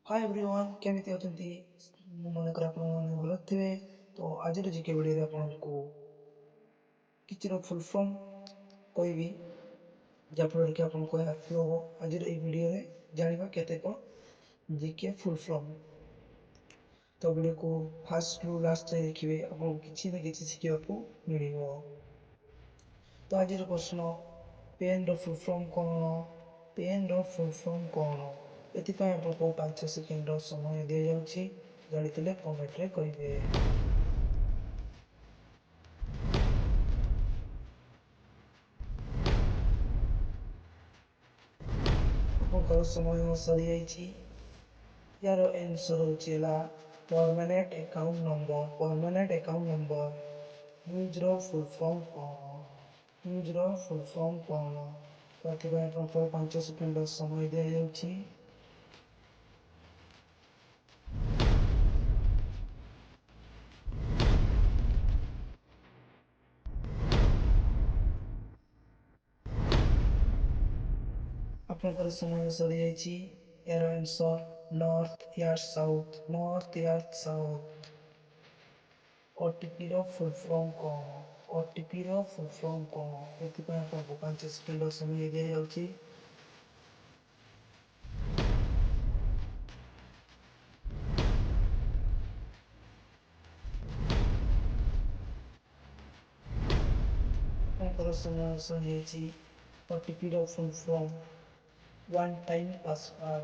Hi everyone केमिति अछंती मन कर आपण मन भल थिबे तो आज रो जीके वीडियो रे आपण को किछि रो फुल फॉर्म कहबी जाफर के आपण को हेल्प हो आज रो ई वीडियो रे जानिबा केते को जीके फुल फॉर्म तो वीडियो को फर्स्ट रु लास्ट तक देखिबे आपण किछि न किछि सिखिबा को मिलिबो। तो आज रो प्रश्न पेन रो फुल फॉर्म कोन पेन रो फुल फॉर्म कोन एथिपाई आपको 5 सेकेंड समय दि जाउछि जानिथिले कमेंट रे कहिबे। आपनकर समय सरी जाइछि यार आंसर होचिला परमानेंट अकाउंट नंबर यूज रो फुल फॉर्म कोन यूज रो फुल फॉर्म कोन एथिपाई आपको 5 सेकेंड समय दि जाउछि। आपनकर समय सरी जाइछि यार आंसर नॉर्थ या साउथ ओटीपी रो फुल फॉर्म कोन ओटीपी रो फुल फॉर्म कोन एथिपाई आपको 5 सेकेंड समय दि जाउछि। आपनकर समय सरी जाइछि ओटीपी रो full form one time password